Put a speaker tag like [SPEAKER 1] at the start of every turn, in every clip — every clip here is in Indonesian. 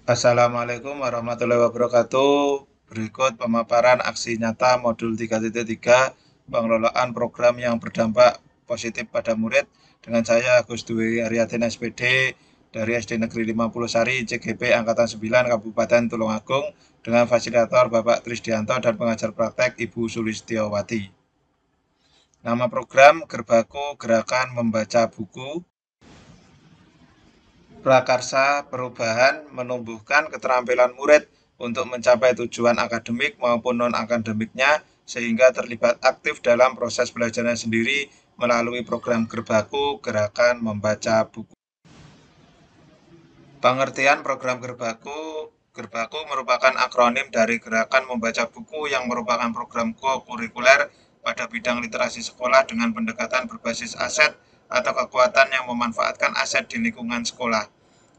[SPEAKER 1] Assalamualaikum warahmatullahi wabarakatuh. Berikut pemaparan aksi nyata modul 3.3 pengelolaan program yang berdampak positif pada murid dengan saya Agus Dwi Aryatin SPD dari SD Negeri 50 Sari CGP Angkatan 9 Kabupaten Tulungagung dengan fasilitator Bapak Trisdianto dan pengajar praktek Ibu Sulistiowati. Nama program Gerbaku Gerakan Membaca Buku. Prakarsa perubahan menumbuhkan keterampilan murid untuk mencapai tujuan akademik maupun non-akademiknya sehingga terlibat aktif dalam proses belajarnya sendiri melalui program Gerbaku Gerakan Membaca Buku. Pengertian program Gerbaku. Gerbaku merupakan akronim dari Gerakan Membaca Buku yang merupakan program kurikuler pada bidang literasi sekolah dengan pendekatan berbasis aset atau kekuatan yang memanfaatkan aset di lingkungan sekolah.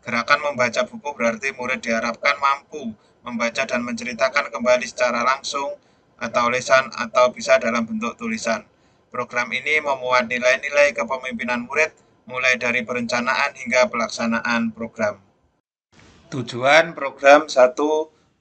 [SPEAKER 1] Gerakan membaca buku berarti murid diharapkan mampu membaca dan menceritakan kembali secara langsung atau lisan atau bisa dalam bentuk tulisan. Program ini memuat nilai-nilai kepemimpinan murid mulai dari perencanaan hingga pelaksanaan program. Tujuan program 1.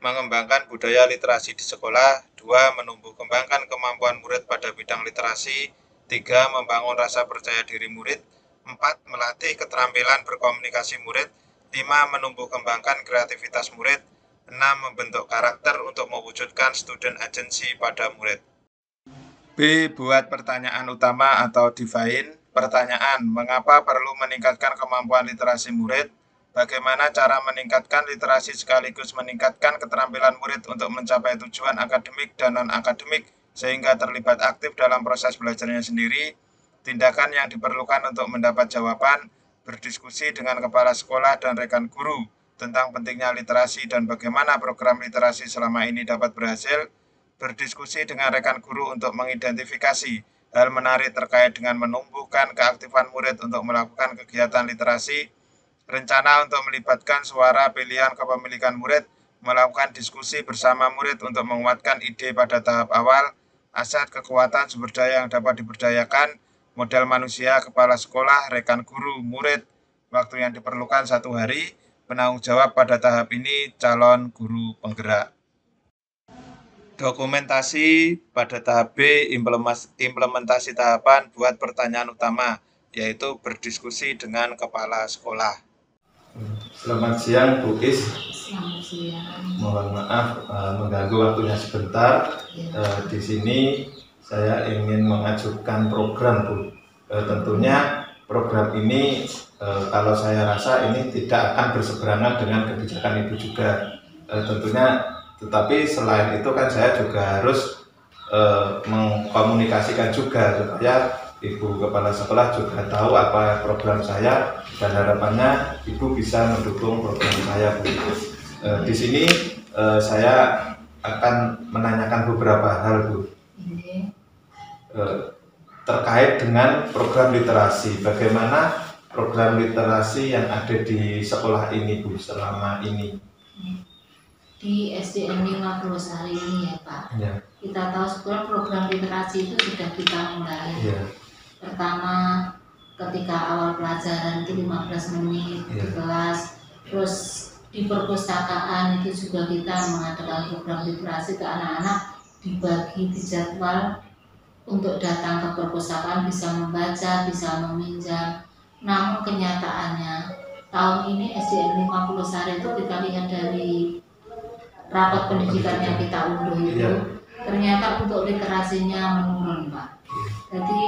[SPEAKER 1] Mengembangkan budaya literasi di sekolah. 2. Menumbuh kembangkan kemampuan murid pada bidang literasi. 3. Membangun rasa percaya diri murid. 4. Melatih keterampilan berkomunikasi murid. 5. Menumbuh kembangkan kreativitas murid. 6. Membentuk karakter untuk mewujudkan student agency pada murid. B. Buat pertanyaan utama atau define. Pertanyaan, mengapa perlu meningkatkan kemampuan literasi murid? Bagaimana cara meningkatkan literasi sekaligus meningkatkan keterampilan murid untuk mencapai tujuan akademik dan non-akademik sehingga terlibat aktif dalam proses belajarnya sendiri? Tindakan yang diperlukan untuk mendapat jawaban, berdiskusi dengan kepala sekolah dan rekan guru tentang pentingnya literasi dan bagaimana program literasi selama ini dapat berhasil, berdiskusi dengan rekan guru untuk mengidentifikasi hal menarik terkait dengan menumbuhkan keaktifan murid untuk melakukan kegiatan literasi, rencana untuk melibatkan suara pilihan kepemilikan murid, melakukan diskusi bersama murid untuk menguatkan ide pada tahap awal, aset kekuatan sumber daya yang dapat diberdayakan, modal manusia, kepala sekolah, rekan guru, murid, waktu yang diperlukan 1 hari, penanggung jawab pada tahap ini calon guru penggerak. Dokumentasi pada tahap B, implementasi tahapan buat pertanyaan utama, yaitu berdiskusi dengan kepala sekolah. Selamat siang Bu Is.
[SPEAKER 2] Selamat siang.
[SPEAKER 1] Mohon maaf mengganggu waktunya sebentar. Di sini saya ingin mengajukan program Bu. Tentunya program ini kalau saya rasa ini tidak akan berseberangan dengan kebijakan Ibu juga. Tentunya, tetapi selain itu kan saya juga harus mengkomunikasikan juga supaya Ibu Kepala Sekolah juga tahu apa program saya dan harapannya Ibu bisa mendukung program saya Bu. Di sini saya akan menanyakan beberapa hal Bu. Terkait dengan program literasi, bagaimana program literasi yang ada di sekolah ini Bu selama ini?
[SPEAKER 2] Di SDN 50 Sari ini ya Pak,
[SPEAKER 1] ya.
[SPEAKER 2] Kita tahu sebenarnya program literasi itu sudah kita mulai.
[SPEAKER 1] Ya.
[SPEAKER 2] Pertama ketika awal pelajaran itu 15 menit di kelas, terus di perpustakaan itu juga kita mengadakan program literasi ke anak-anak, dibagi di jadwal untuk datang ke perpustakaan bisa membaca, bisa meminjam. Namun kenyataannya tahun ini SDN 50 Sari itu kita lihat dari rapat pendidikan yang kita unduh itu, ternyata untuk literasinya menurun Pak. Jadi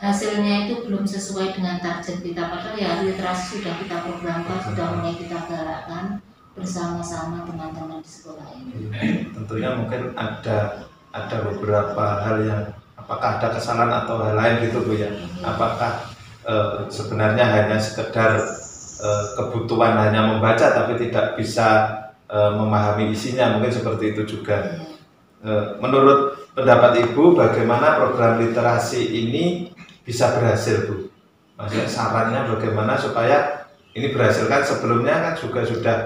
[SPEAKER 2] hasilnya itu belum sesuai dengan target kita, padahal ya literasi sudah kita programkan, sudah mulai kita gerakkan bersama-sama teman-teman di sekolah ini.
[SPEAKER 1] Tentunya mungkin ada beberapa hal yang apakah ada kesalahan atau hal lain gitu Bu ya. Apakah sebenarnya hanya sekedar kebutuhan hanya membaca tapi tidak bisa memahami isinya, mungkin seperti itu juga. Menurut pendapat Ibu, bagaimana program literasi ini bisa berhasil Bu? Maksudnya sarannya bagaimana supaya ini berhasil? Kan sebelumnya kan juga sudah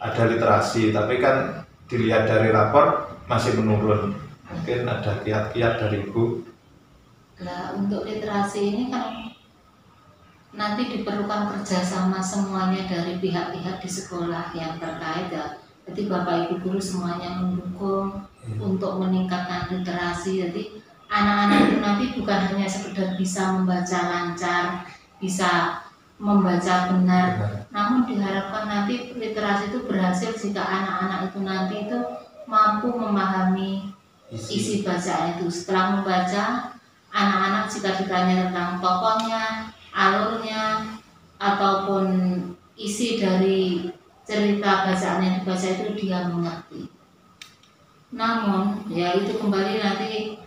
[SPEAKER 1] ada literasi, tapi kan dilihat dari rapor masih menurun. Mungkin ada kiat-kiat dari Ibu.
[SPEAKER 2] Nah, untuk literasi ini kan nanti diperlukan kerjasama semuanya dari pihak-pihak di sekolah yang terkait ya. Jadi Bapak Ibu guru semuanya mendukung untuk meningkatkan literasi. Jadi anak-anak itu nanti bukan hanya sekedar bisa membaca lancar, bisa membaca benar, namun diharapkan nanti literasi itu berhasil jika anak-anak itu nanti itu mampu memahami isi bacaan itu. Setelah membaca, anak-anak jika ditanya tentang tokohnya, alurnya, ataupun isi dari cerita bacaan yang dibaca itu dia mengerti. Namun, ya itu kembali nanti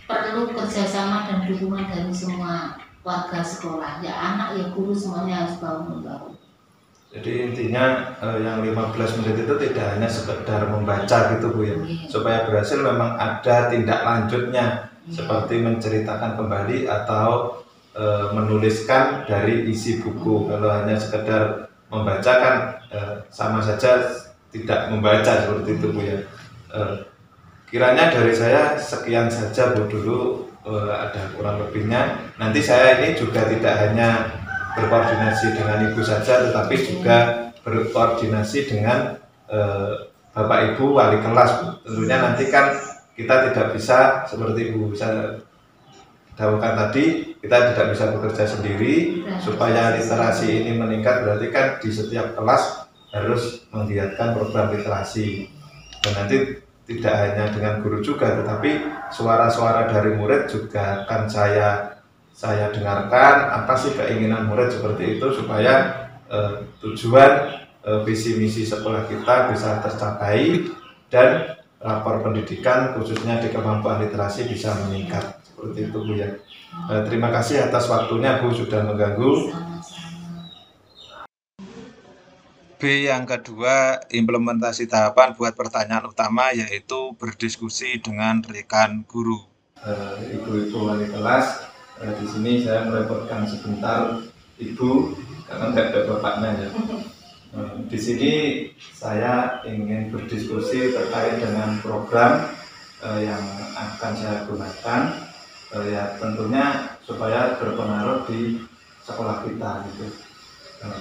[SPEAKER 2] perlu kerjasama dan dukungan dari semua warga sekolah, ya anak, ya guru, semuanya harus bahu-membahu.
[SPEAKER 3] Jadi intinya yang 15 menit itu tidak hanya sekedar membaca gitu Bu ya. Supaya berhasil memang ada tindak lanjutnya, seperti menceritakan kembali atau menuliskan dari isi buku. Kalau hanya sekedar membaca kan sama saja tidak membaca seperti itu Bu ya. Kiranya dari saya sekian saja Bu dulu, ada kurang lebihnya. Nanti saya ini juga tidak hanya berkoordinasi dengan Ibu saja, tetapi juga berkoordinasi dengan Bapak Ibu wali kelas Bu. Tentunya nanti kan kita tidak bisa seperti Ibu saya dahulukan tadi, kita tidak bisa bekerja sendiri. Supaya literasi ini meningkat berarti kan di setiap kelas harus menggiatkan program literasi. Dan nanti tidak hanya dengan guru juga, tetapi suara-suara dari murid juga akan saya dengarkan apa sih keinginan murid seperti itu, supaya tujuan visi misi sekolah kita bisa tercapai dan rapor pendidikan khususnya di kemampuan literasi bisa meningkat seperti itu Bu ya. Terima kasih atas waktunya Bu sudah mengganggu.
[SPEAKER 1] B yang kedua, implementasi tahapan buat pertanyaan utama, yaitu berdiskusi dengan rekan guru.
[SPEAKER 3] Ibu-ibu wali kelas, di sini saya merepotkan sebentar Ibu karena tidak ada bapaknya ya. Di sini saya ingin berdiskusi terkait dengan program yang akan saya gunakan, ya tentunya supaya berpengaruh di sekolah kita gitu.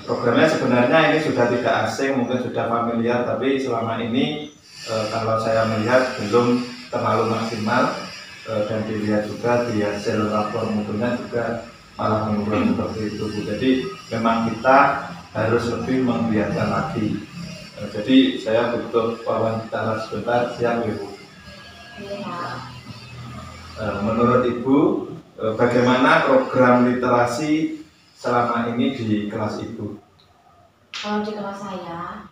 [SPEAKER 3] Programnya sebenarnya ini sudah tidak asing, mungkin sudah familiar, tapi selama ini kalau saya melihat belum terlalu maksimal, dan dilihat juga di hasil rapor mutunya juga malah menurun seperti itu Bu. Jadi memang kita harus lebih menggiatkan lagi. Jadi saya butuh wawancara sebentar, siap Ibu. Menurut Ibu, bagaimana program literasi selama ini di kelas Ibu?
[SPEAKER 4] Kalau di kelas saya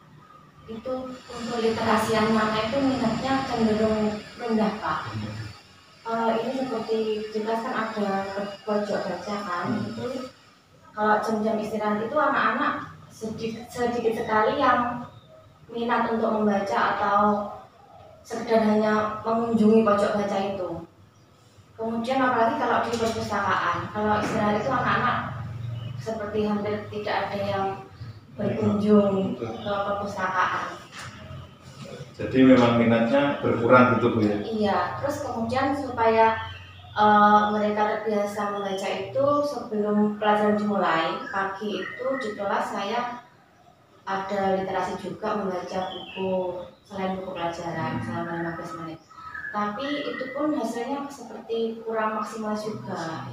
[SPEAKER 4] itu untuk literasi yang mana itu minatnya cenderung rendah Pak. Ini seperti dijelaskan ada pojok baca kan, itu kalau jam-jam istirahat itu anak-anak sedikit sekali yang minat untuk membaca atau sekedar hanya mengunjungi pojok baca itu. Kemudian apalagi kalau di perpustakaan, kalau istirahat itu anak-anak seperti hampir tidak ada yang berkunjung ke perpustakaan.
[SPEAKER 3] Jadi memang minatnya berkurang gitu Bu ya?
[SPEAKER 4] Iya, terus kemudian supaya mereka terbiasa membaca itu sebelum pelajaran dimulai, pagi itu di kelas saya ada literasi juga, membaca buku selain buku pelajaran selama 15 menit. Tapi itu pun hasilnya seperti kurang maksimal juga.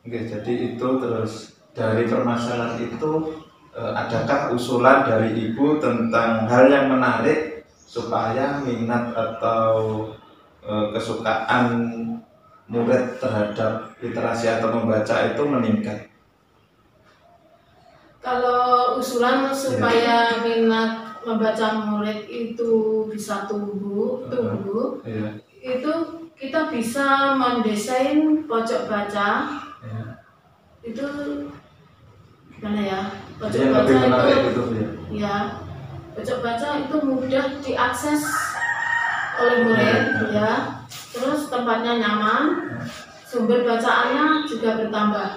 [SPEAKER 3] Oke, jadi itu terus dari permasalahan itu adakah usulan dari Ibu tentang hal yang menarik supaya minat atau kesukaan murid terhadap literasi atau membaca itu meningkat?
[SPEAKER 5] Kalau usulan supaya minat membaca murid itu bisa tumbuh, itu kita bisa mendesain pojok baca. Itu gimana ya? Pojok baca itu ya, pojok baca itu mudah diakses oleh murid ya. Terus tempatnya nyaman, sumber bacaannya juga bertambah.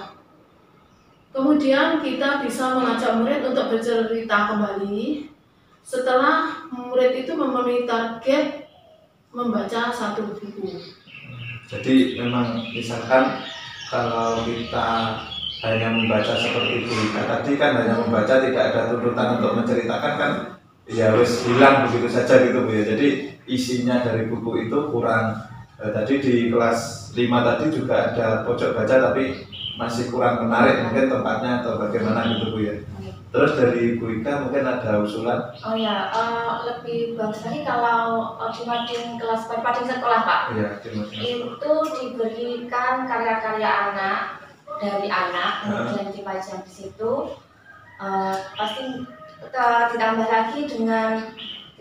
[SPEAKER 5] Kemudian kita bisa mengajak murid untuk bercerita kembali setelah murid itu memenuhi target membaca satu buku.
[SPEAKER 3] Jadi memang misalkan kalau kita hanya membaca seperti Bu Rika tadi kan hanya membaca, tidak ada tuntutan untuk menceritakan kan ya wis hilang begitu saja gitu Bu ya. Jadi isinya dari buku itu kurang. Tadi di kelas 5 tadi juga ada pojok baca tapi masih kurang menarik mungkin tempatnya atau bagaimana gitu Bu ya. Terus dari Bu Ika mungkin ada usulan?
[SPEAKER 4] Oh ya, lebih bagus lagi kalau di mading kelas mading sekolah Pak.
[SPEAKER 3] Iya,
[SPEAKER 4] itu diberikan karya-karya anak dari anak, kemudian dipajang di situ. Pasti ditambah lagi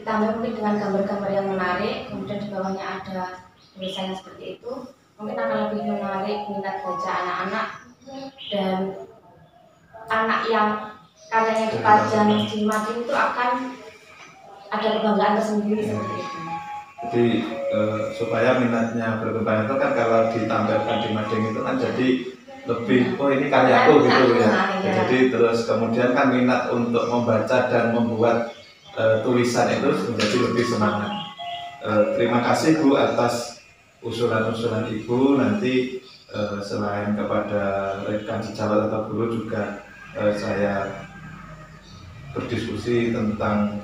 [SPEAKER 4] mungkin dengan gambar-gambar yang menarik, kemudian di bawahnya ada tulisannya seperti itu, mungkin akan lebih menarik minat baca anak-anak, dan anak yang karyanya dipajang di mading itu akan ada kebanggaan tersendiri seperti itu.
[SPEAKER 3] Jadi supaya minatnya berkembang itu kan kalau ditampilkan di mading itu kan jadi lebih oh ini karyaku gitu ya. Jadi terus kemudian kan minat untuk membaca dan membuat tulisan itu menjadi lebih semangat. Terima kasih Bu atas usulan-usulan Ibu. Nanti selain kepada rekan sejawat atau guru juga saya berdiskusi tentang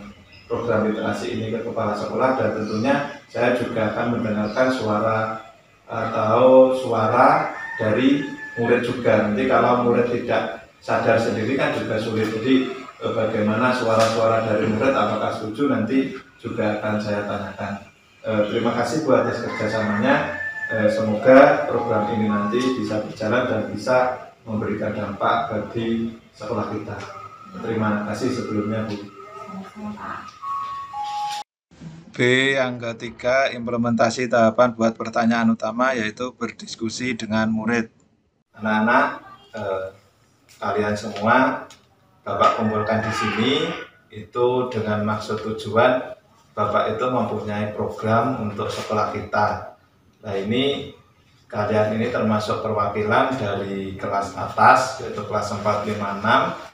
[SPEAKER 3] program literasi ini ke kepala sekolah, dan tentunya saya juga akan mendengarkan suara dari murid juga. Nanti kalau murid tidak sadar sendiri kan juga sulit. Jadi bagaimana suara-suara dari murid, apakah setuju, nanti juga akan saya tanyakan. Terima kasih Bu atas kerjasamanya. Semoga program ini nanti bisa berjalan dan bisa memberikan dampak bagi sekolah kita. Terima kasih sebelumnya Bu.
[SPEAKER 1] B. Yang ketiga, implementasi tahapan buat pertanyaan utama, yaitu berdiskusi dengan murid.
[SPEAKER 3] Anak-anak, kalian semua Bapak kumpulkan di sini itu dengan maksud tujuan Bapak itu mempunyai program untuk sekolah kita. Nah ini kalian ini termasuk perwakilan dari kelas atas, yaitu kelas 4, 5, 6.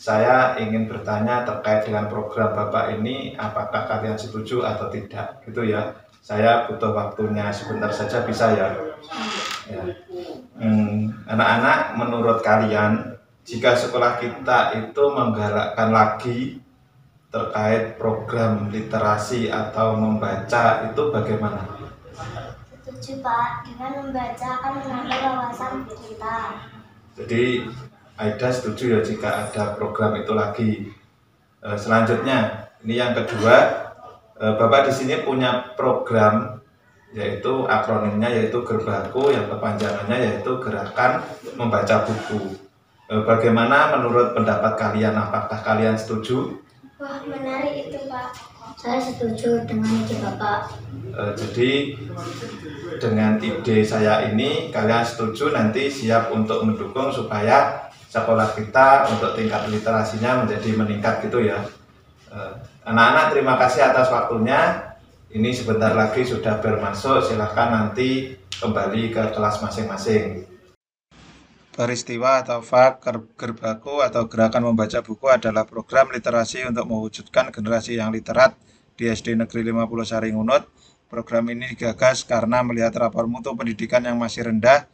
[SPEAKER 3] Saya ingin bertanya terkait dengan program Bapak ini, apakah kalian setuju atau tidak, gitu ya. Saya butuh waktunya sebentar saja, bisa ya? Ya. Anak-anak, menurut kalian, jika sekolah kita itu menggalakkan lagi terkait program literasi atau membaca, itu bagaimana?
[SPEAKER 6] Setuju Pak, dengan membaca akan menambah wawasan kita.
[SPEAKER 3] Jadi Aida setuju ya jika ada program itu lagi. Selanjutnya, ini yang kedua, Bapak di sini punya program, yaitu akronimnya yaitu Gerbaku, yang kepanjangannya yaitu Gerakan Membaca Buku. Bagaimana menurut pendapat kalian? Apakah kalian setuju?
[SPEAKER 6] Wah, menarik itu Pak. Saya setuju dengan ide Bapak.
[SPEAKER 3] Jadi dengan ide saya ini kalian setuju, nanti siap untuk mendukung supaya sekolah kita untuk tingkat literasinya menjadi meningkat gitu ya. Anak-anak, terima kasih atas waktunya. Ini sebentar lagi sudah bermasuk, silahkan nanti kembali ke kelas masing-masing.
[SPEAKER 1] Peristiwa atau FAK Gerbaku atau Gerakan Membaca Buku adalah program literasi untuk mewujudkan generasi yang literat di SD Negeri 50 Saringunut. Program ini digagas karena melihat rapor mutu pendidikan yang masih rendah.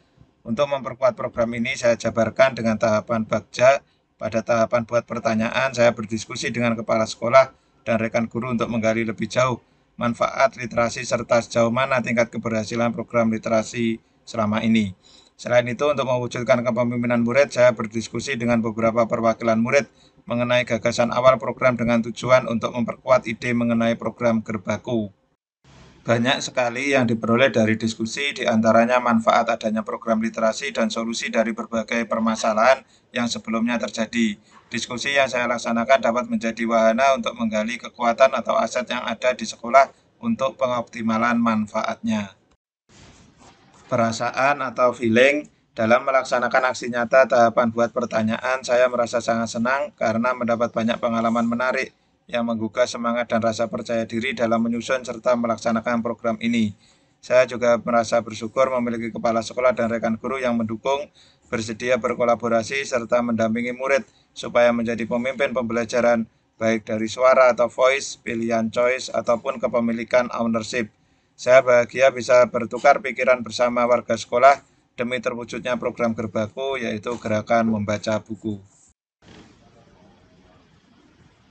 [SPEAKER 1] Untuk memperkuat program ini, saya jabarkan dengan tahapan Bagja. Pada tahapan buat pertanyaan, saya berdiskusi dengan kepala sekolah dan rekan guru untuk menggali lebih jauh manfaat literasi serta sejauh mana tingkat keberhasilan program literasi selama ini. Selain itu, untuk mewujudkan kepemimpinan murid, saya berdiskusi dengan beberapa perwakilan murid mengenai gagasan awal program dengan tujuan untuk memperkuat ide mengenai program Gerbaku. Banyak sekali yang diperoleh dari diskusi, diantaranya manfaat adanya program literasi dan solusi dari berbagai permasalahan yang sebelumnya terjadi. Diskusi yang saya laksanakan dapat menjadi wahana untuk menggali kekuatan atau aset yang ada di sekolah untuk pengoptimalan manfaatnya. Perasaan atau feeling dalam melaksanakan aksi nyata tahapan buat pertanyaan, saya merasa sangat senang karena mendapat banyak pengalaman menarik yang menggugah semangat dan rasa percaya diri dalam menyusun serta melaksanakan program ini. Saya juga merasa bersyukur memiliki kepala sekolah dan rekan guru yang mendukung, bersedia berkolaborasi, serta mendampingi murid supaya menjadi pemimpin pembelajaran, baik dari suara atau voice, pilihan choice, ataupun kepemilikan ownership. Saya bahagia bisa bertukar pikiran bersama warga sekolah demi terwujudnya program Gerbako, yaitu gerakan membaca buku.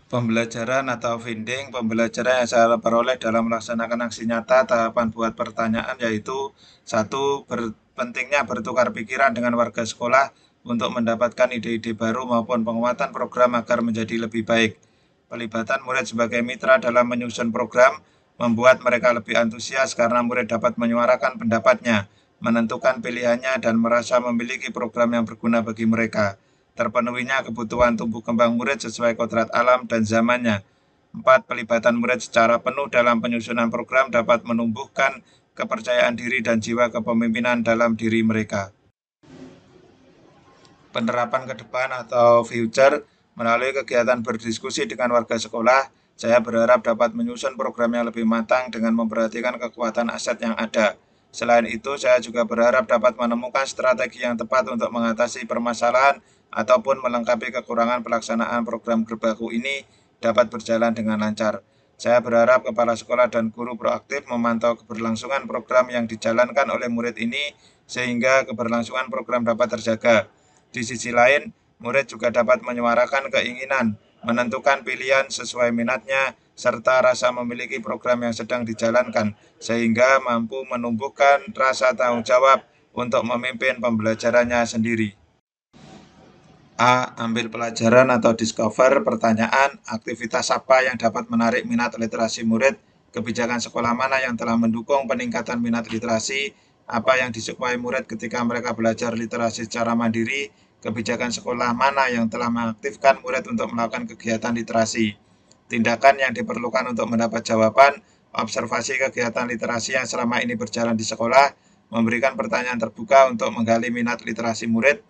[SPEAKER 1] Pembelajaran atau finding, pembelajaran yang saya peroleh dalam melaksanakan aksi nyata tahapan buat pertanyaan yaitu 1. Pentingnya bertukar pikiran dengan warga sekolah untuk mendapatkan ide-ide baru maupun penguatan program agar menjadi lebih baik. Pelibatan murid sebagai mitra dalam menyusun program membuat mereka lebih antusias karena murid dapat menyuarakan pendapatnya, menentukan pilihannya, dan merasa memiliki program yang berguna bagi mereka. Terpenuhinya kebutuhan tumbuh kembang murid sesuai kodrat alam dan zamannya. 4. Pelibatan murid secara penuh dalam penyusunan program dapat menumbuhkan kepercayaan diri dan jiwa kepemimpinan dalam diri mereka. Penerapan ke depan atau future melalui kegiatan berdiskusi dengan warga sekolah, saya berharap dapat menyusun program yang lebih matang dengan memperhatikan kekuatan aset yang ada. Selain itu, saya juga berharap dapat menemukan strategi yang tepat untuk mengatasi permasalahan ataupun melengkapi kekurangan pelaksanaan program Gerbako ini dapat berjalan dengan lancar. Saya berharap kepala sekolah dan guru proaktif memantau keberlangsungan program yang dijalankan oleh murid ini sehingga keberlangsungan program dapat terjaga. Di sisi lain, murid juga dapat menyuarakan keinginan, menentukan pilihan sesuai minatnya, serta rasa memiliki program yang sedang dijalankan, sehingga mampu menumbuhkan rasa tanggung jawab untuk memimpin pembelajarannya sendiri. A. Ambil pelajaran atau discover pertanyaan, aktivitas apa yang dapat menarik minat literasi murid, kebijakan sekolah mana yang telah mendukung peningkatan minat literasi, apa yang disukai murid ketika mereka belajar literasi secara mandiri, kebijakan sekolah mana yang telah mengaktifkan murid untuk melakukan kegiatan literasi, tindakan yang diperlukan untuk mendapat jawaban, observasi kegiatan literasi yang selama ini berjalan di sekolah, memberikan pertanyaan terbuka untuk menggali minat literasi murid,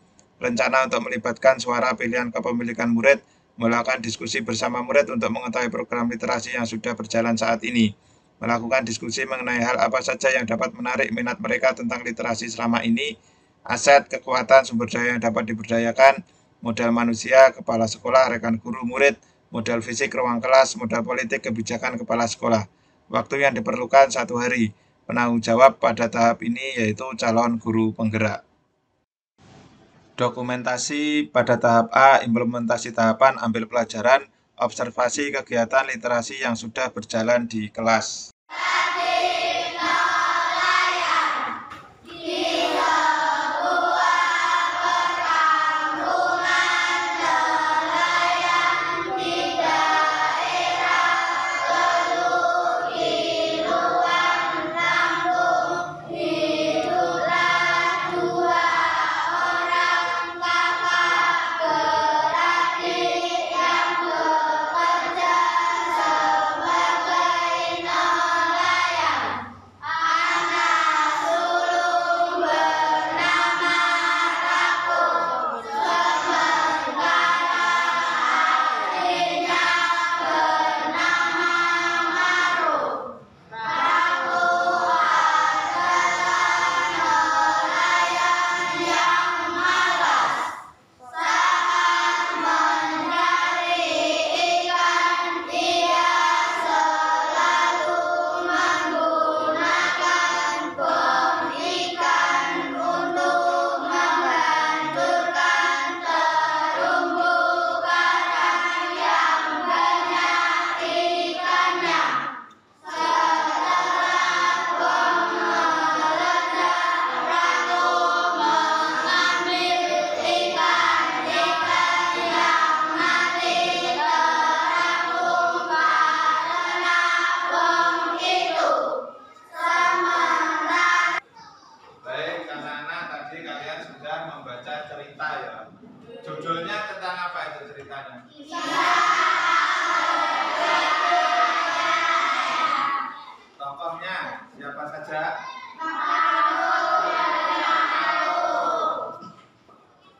[SPEAKER 1] rencana untuk melibatkan suara pilihan kepemilikan murid, melakukan diskusi bersama murid untuk mengetahui program literasi yang sudah berjalan saat ini, melakukan diskusi mengenai hal apa saja yang dapat menarik minat mereka tentang literasi selama ini, aset, kekuatan, sumber daya yang dapat diberdayakan, modal manusia, kepala sekolah, rekan guru murid, modal fisik ruang kelas, modal politik, kebijakan kepala sekolah. Waktu yang diperlukan 1 hari. Penanggung jawab pada tahap ini yaitu calon guru penggerak. Dokumentasi pada tahap A, implementasi tahapan ambil pelajaran, observasi kegiatan literasi yang sudah berjalan di kelas. Judulnya tentang apa itu ceritanya? Tokohnya siapa saja?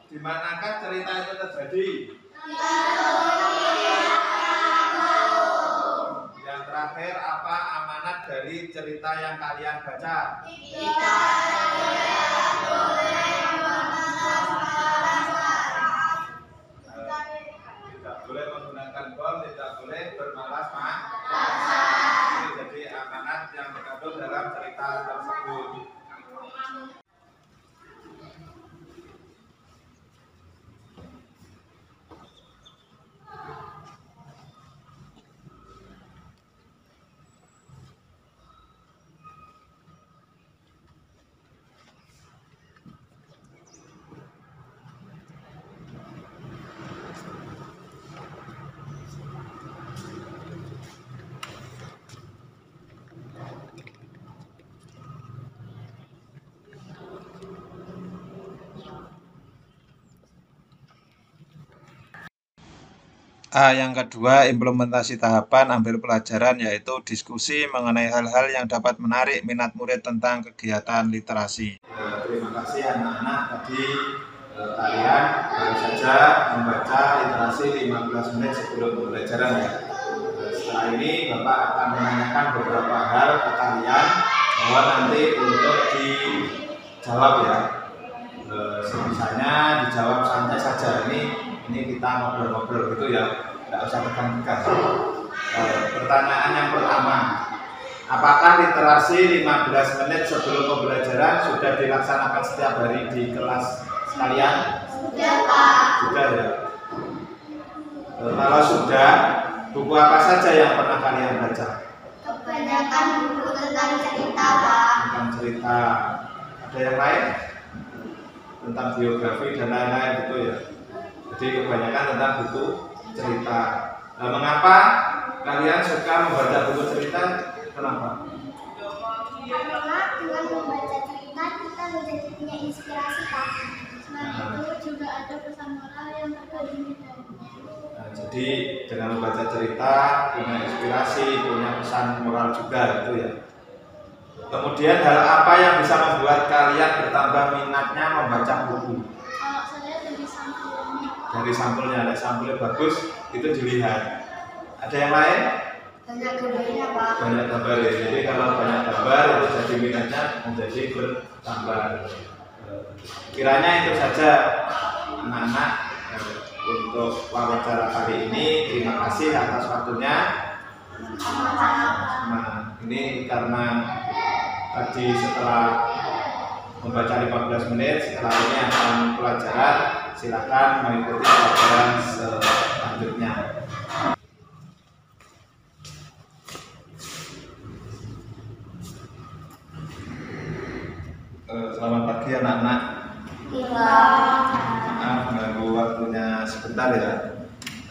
[SPEAKER 1] Di manakah cerita itu terjadi? Yang terakhir, apa amanat dari cerita yang kalian baca? Tidak boleh menggunakan bom, tidak boleh bermalas-malasan. Ini jadi amanat yang terkandung dalam cerita tersebut. Yang kedua, implementasi tahapan ambil pelajaran, yaitu diskusi mengenai hal-hal yang dapat menarik minat murid tentang kegiatan literasi.
[SPEAKER 3] Terima kasih anak-anak, tadi kalian baru saja membaca literasi 15 menit sebelum pembelajaran ya. Setelah ini Bapak akan menanyakan beberapa hal ke kalian bahwa nanti untuk dijawab ya. Sebisanya dijawab santai saja, ini kita ngobrol-ngobrol gitu ya, nggak usah tegang-tegang. Pertanyaan yang pertama, apakah literasi 15 menit sebelum pembelajaran sudah dilaksanakan setiap hari di kelas kalian?
[SPEAKER 6] Sudah, Pak.
[SPEAKER 3] Sudah ya. Kalau sudah, buku apa saja yang pernah kalian baca?
[SPEAKER 6] Kebanyakan buku tentang cerita, Pak.
[SPEAKER 3] Tentang cerita. Ada yang lain? Tentang biografi dan lain-lain gitu ya. Jadi kebanyakan tentang buku cerita. Nah, mengapa kalian suka membaca buku cerita? Kenapa?
[SPEAKER 6] Karena dengan membaca cerita kita menjadi punya inspirasi, Pak. Selain itu juga ada pesan moral yang terkandung di dalamnya.
[SPEAKER 3] Nah, jadi dengan membaca cerita punya inspirasi, punya pesan moral juga gitu ya. Kemudian hal apa yang bisa membuat kalian bertambah minatnya membaca buku?
[SPEAKER 6] Kalau saya dari sampulnya.
[SPEAKER 3] Dari sampulnya, ada sampulnya bagus, itu dilihat. Ada yang lain?
[SPEAKER 6] Banyak gambarnya, Pak.
[SPEAKER 3] Banyak gambar ya. Jadi kalau banyak gambar itu jadi minatnya menjadi bertambah. Kiranya itu saja anak-anak untuk wawancara kali ini. Terima kasih atas waktunya. Nah, ini karena tadi setelah membaca 15 menit, setelah ini akan pelajaran. Silakan mengikuti pelajaran selanjutnya. Selamat pagi anak-anak. Maaf mengganggu waktunya sebentar ya.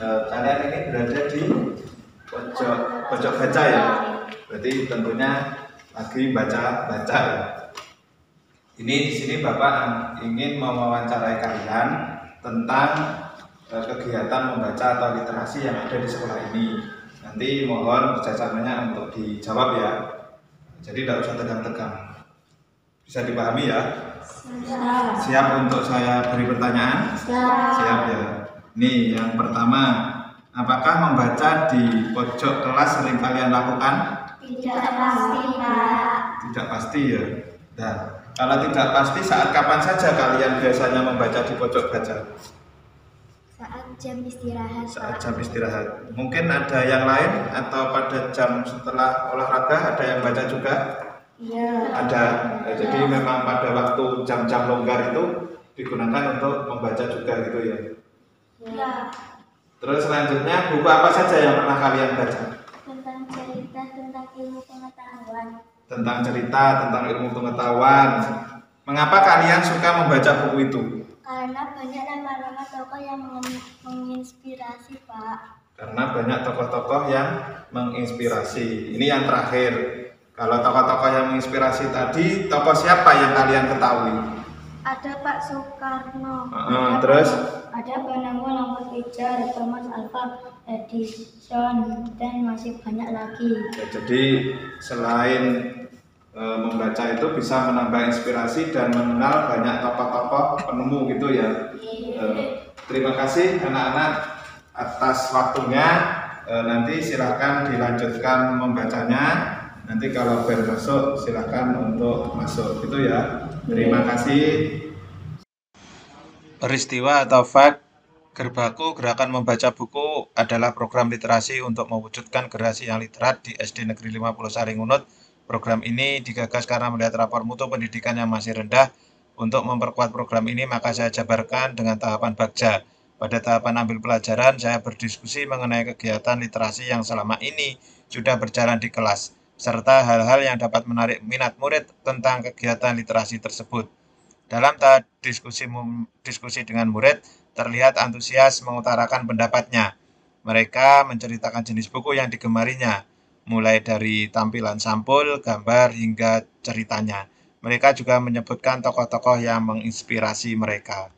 [SPEAKER 3] Kalian ini berada di pojok baca ya. Berarti tentunya lagi baca ya. Ini di sini Bapak ingin mewawancarai kalian tentang kegiatan membaca atau literasi yang ada di sekolah ini. Nanti mohon kerjasamanya untuk dijawab ya. Jadi tidak usah tegang-tegang. Bisa dipahami ya? Siap untuk saya beri pertanyaan? Siap ya. Nih yang pertama, apakah membaca di pojok kelas sering kalian lakukan?
[SPEAKER 6] Tidak pasti, Pak.
[SPEAKER 3] Tidak pasti ya. Nah, kalau tidak pasti saat kapan saja kalian biasanya membaca di pojok baca?
[SPEAKER 6] Saat jam istirahat,
[SPEAKER 3] Saat
[SPEAKER 6] Pak.
[SPEAKER 3] jam istirahat. Mungkin ada yang lain atau pada jam setelah olahraga ada yang baca juga?
[SPEAKER 6] Iya.
[SPEAKER 3] Ada. Jadi memang pada waktu jam-jam longgar itu digunakan untuk membaca juga gitu ya.
[SPEAKER 6] Iya.
[SPEAKER 3] Terus selanjutnya buku apa saja yang pernah kalian baca?
[SPEAKER 6] Tentang cerita tentang ilmu pengetahuan.
[SPEAKER 3] Tentang cerita, tentang ilmu pengetahuan. Mengapa kalian suka membaca buku itu?
[SPEAKER 6] Karena banyak nama-nama tokoh yang menginspirasi, Pak.
[SPEAKER 3] Karena banyak tokoh-tokoh yang menginspirasi. Ini yang terakhir. Kalau tokoh-tokoh yang menginspirasi tadi, tokoh siapa yang kalian ketahui?
[SPEAKER 6] Ada Pak Soekarno.
[SPEAKER 3] Terus?
[SPEAKER 6] Ada Bernamo Lampuija, Thomas Alva Edison, dan masih banyak lagi.
[SPEAKER 3] Ya, jadi selain membaca itu bisa menambah inspirasi dan mengenal banyak tokoh-tokoh penemu gitu ya. Terima kasih anak-anak atas waktunya. Nanti silahkan dilanjutkan membacanya. Nanti kalau bel masuk silahkan untuk masuk gitu ya. Terima kasih.
[SPEAKER 1] Peristiwa atau fakt Gerbaku Gerakan Membaca Buku adalah program literasi untuk mewujudkan generasi yang literat di SD Negeri 50 Saringunut. Program ini digagas karena melihat rapor mutu pendidikan yang masih rendah. Untuk memperkuat program ini maka saya jabarkan dengan tahapan bagja. Pada tahapan ambil pelajaran, saya berdiskusi mengenai kegiatan literasi yang selama ini sudah berjalan di kelas, serta hal-hal yang dapat menarik minat murid tentang kegiatan literasi tersebut. Dalam tahap diskusi dengan murid, terlihat antusias mengutarakan pendapatnya. Mereka menceritakan jenis buku yang digemarinya, mulai dari tampilan sampul, gambar, hingga ceritanya. Mereka juga menyebutkan tokoh-tokoh yang menginspirasi mereka.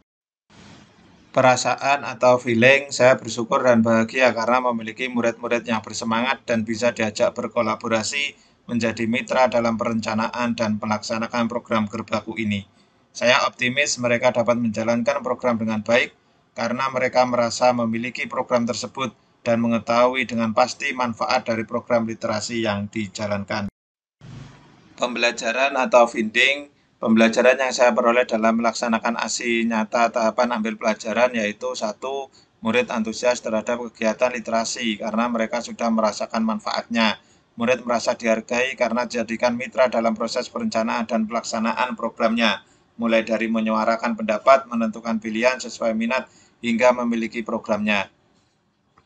[SPEAKER 1] perasaan atau feeling, saya bersyukur dan bahagia karena memiliki murid-murid yang bersemangat dan bisa diajak berkolaborasi menjadi mitra dalam perencanaan dan melaksanakan program Gerbaku ini. Saya optimis mereka dapat menjalankan program dengan baik karena mereka merasa memiliki program tersebut dan mengetahui dengan pasti manfaat dari program literasi yang dijalankan. Pembelajaran atau finding, pembelajaran yang saya peroleh dalam melaksanakan ASI nyata tahapan ambil pelajaran yaitu 1. Murid antusias terhadap kegiatan literasi karena mereka sudah merasakan manfaatnya. Murid merasa dihargai karena dijadikan mitra dalam proses perencanaan dan pelaksanaan programnya, mulai dari menyuarakan pendapat, menentukan pilihan sesuai minat, hingga memiliki programnya.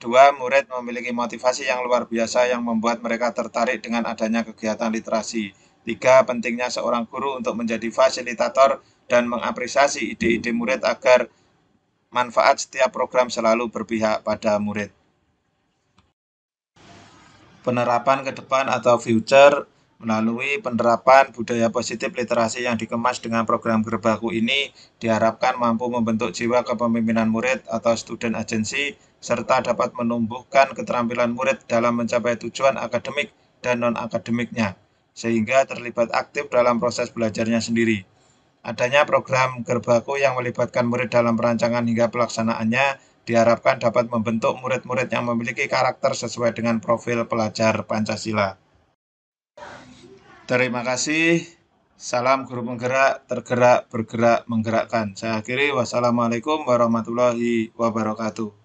[SPEAKER 1] 2. Murid memiliki motivasi yang luar biasa yang membuat mereka tertarik dengan adanya kegiatan literasi. 3. Pentingnya seorang guru untuk menjadi fasilitator dan mengapresiasi ide-ide murid agar manfaat setiap program selalu berpihak pada murid. Penerapan ke depan atau future, melalui penerapan budaya positif literasi yang dikemas dengan program Gerbaku ini diharapkan mampu membentuk jiwa kepemimpinan murid atau student agency serta dapat menumbuhkan keterampilan murid dalam mencapai tujuan akademik dan non-akademiknya, sehingga terlibat aktif dalam proses belajarnya sendiri. Adanya program Gerbaku yang melibatkan murid dalam perancangan hingga pelaksanaannya diharapkan dapat membentuk murid-murid yang memiliki karakter sesuai dengan profil pelajar Pancasila. Terima kasih. Salam guru penggerak, tergerak, bergerak, menggerakkan. Saya akhiri. Wassalamualaikum warahmatullahi wabarakatuh.